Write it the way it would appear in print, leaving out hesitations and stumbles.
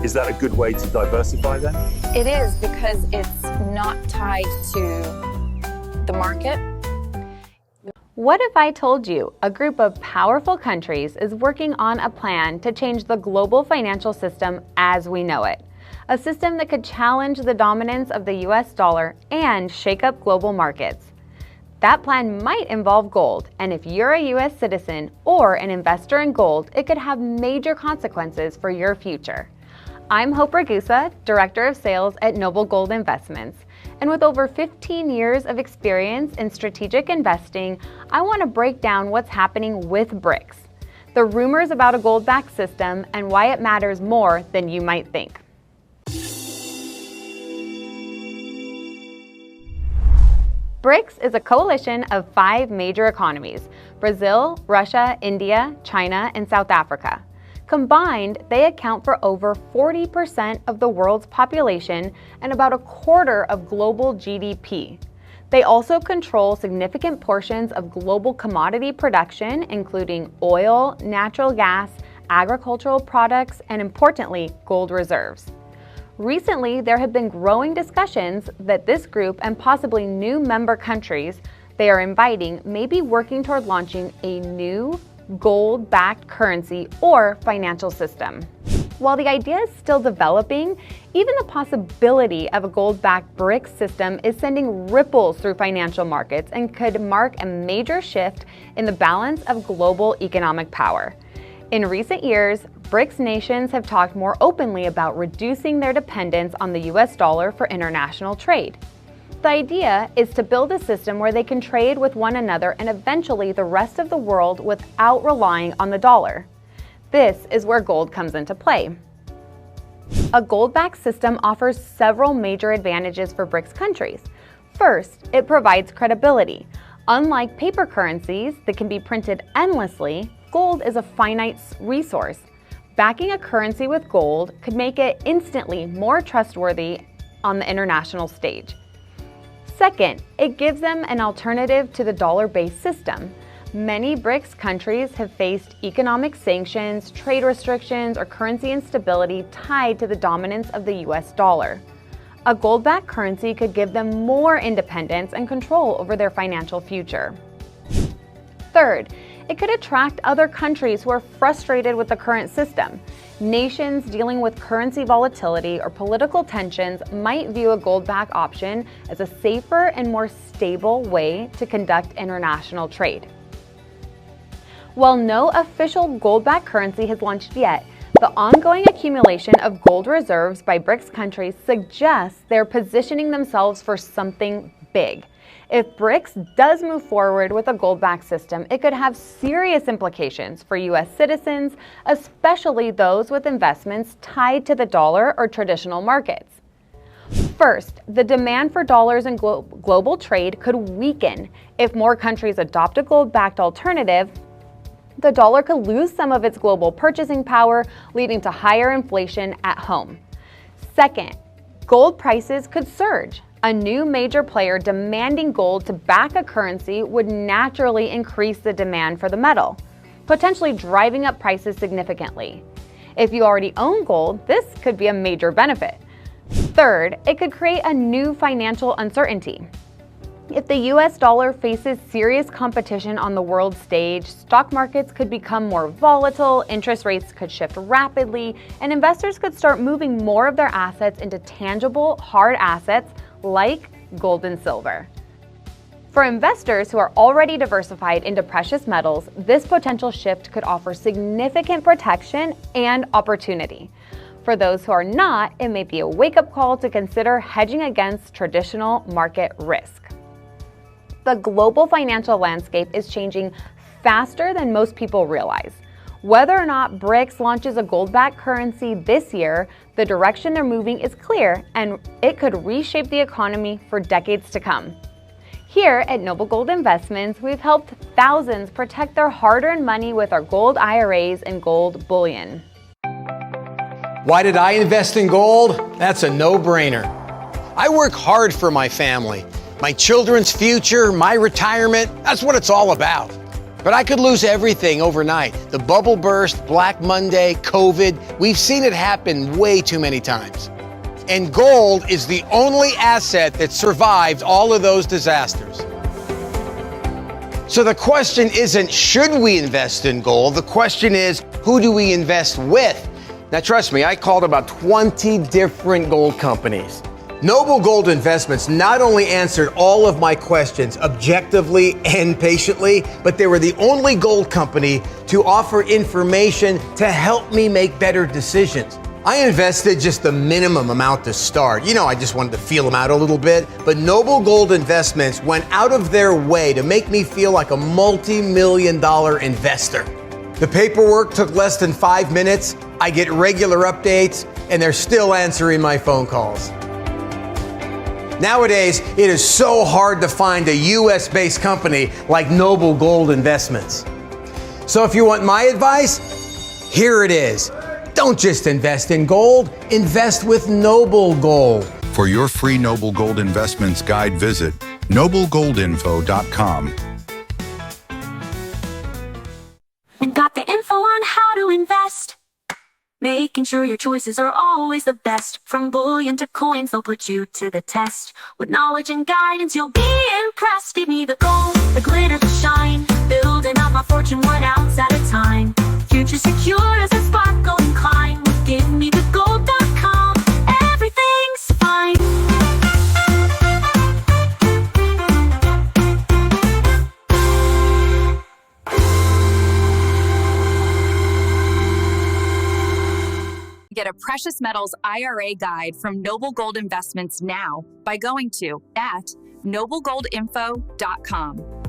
Is that a good way to diversify then? It is, because it's not tied to the market. What if I told you a group of powerful countries is working on a plan to change the global financial system as we know it? A system that could challenge the dominance of the US dollar and shake up global markets. That plan might involve gold, and if you're a US citizen or an investor in gold, it could have major consequences for your future. I'm Hope Ragusa, Director of Sales at Noble Gold Investments, and with over 15 years of experience in strategic investing, I want to break down what's happening with BRICS, the rumors about a gold-backed system, and why it matters more than you might think. BRICS is a coalition of 5 major economies: Brazil, Russia, India, China, and South Africa. Combined, they account for over 40% of the world's population and about a quarter of global GDP. They also control significant portions of global commodity production, including oil, natural gas, agricultural products, and importantly, gold reserves. Recently, there have been growing discussions that this group and possibly new member countries they are inviting may be working toward launching a new gold-backed currency or financial system. While the idea is still developing, even the possibility of a gold-backed BRICS system is sending ripples through financial markets and could mark a major shift in the balance of global economic power. In recent years, BRICS nations have talked more openly about reducing their dependence on the US dollar for international trade. The idea is to build a system where they can trade with one another and eventually the rest of the world without relying on the dollar. This is where gold comes into play. A gold-backed system offers several major advantages for BRICS countries. First, it provides credibility. Unlike paper currencies that can be printed endlessly, gold is a finite resource. Backing a currency with gold could make it instantly more trustworthy on the international stage. Second, it gives them an alternative to the dollar-based system. Many BRICS countries have faced economic sanctions, trade restrictions, or currency instability tied to the dominance of the US dollar. A gold-backed currency could give them more independence and control over their financial future. Third, it could attract other countries who are frustrated with the current system. Nations dealing with currency volatility or political tensions might view a gold-backed option as a safer and more stable way to conduct international trade. While no official gold-backed currency has launched yet, the ongoing accumulation of gold reserves by BRICS countries suggests they're positioning themselves for something big. If BRICS does move forward with a gold-backed system, it could have serious implications for US citizens, especially those with investments tied to the dollar or traditional markets. First, the demand for dollars in global trade could weaken. If more countries adopt a gold-backed alternative, the dollar could lose some of its global purchasing power, leading to higher inflation at home. Second, gold prices could surge. A new major player demanding gold to back a currency would naturally increase the demand for the metal, potentially driving up prices significantly. If you already own gold, this could be a major benefit. Third, it could create a new financial uncertainty. If the US dollar faces serious competition on the world stage, stock markets could become more volatile, interest rates could shift rapidly, and investors could start moving more of their assets into tangible, hard assets like gold and silver. For investors who are already diversified into precious metals, this potential shift could offer significant protection and opportunity. For those who are not, it may be a wake-up call to consider hedging against traditional market risk. The global financial landscape is changing faster than most people realize. Whether or not BRICS launches a gold-backed currency this year, the direction they're moving is clear, and it could reshape the economy for decades to come. Here at Noble Gold Investments, we've helped thousands protect their hard-earned money with our gold IRAs and gold bullion. Why did I invest in gold? That's a no-brainer. I work hard for my family, my children's future, my retirement. That's what it's all about. But I could lose everything overnight. The bubble burst, Black Monday, COVID, we've seen it happen way too many times. And gold is the only asset that survived all of those disasters. So the question isn't, should we invest in gold? The question is, who do we invest with? Now, trust me, I called about 20 different gold companies. Noble Gold Investments not only answered all of my questions objectively and patiently, but they were the only gold company to offer information to help me make better decisions. I invested just the minimum amount to start. I just wanted to feel them out a little bit, but Noble Gold Investments went out of their way to make me feel like a multi-million-dollar investor. The paperwork took less than 5 minutes. I get regular updates, and they're still answering my phone calls. Nowadays, it is so hard to find a US-based company like Noble Gold Investments. So if you want my advice, here it is. Don't just invest in gold, invest with Noble Gold. For your free Noble Gold Investments guide, visit noblegoldinfo.com. And got the info on how to invest. Making sure your choices are always the best. From bullion to coins, they'll put you to the test. With knowledge and guidance, you'll be impressed. Give me the gold, the glitter, the shine. Building up my fortune 1 ounce at a time. Future secure as a sparkle and climb. Give me the gold.com. Everything's fine. Get a precious metals IRA guide from Noble Gold Investments now by going to noblegoldinfo.com.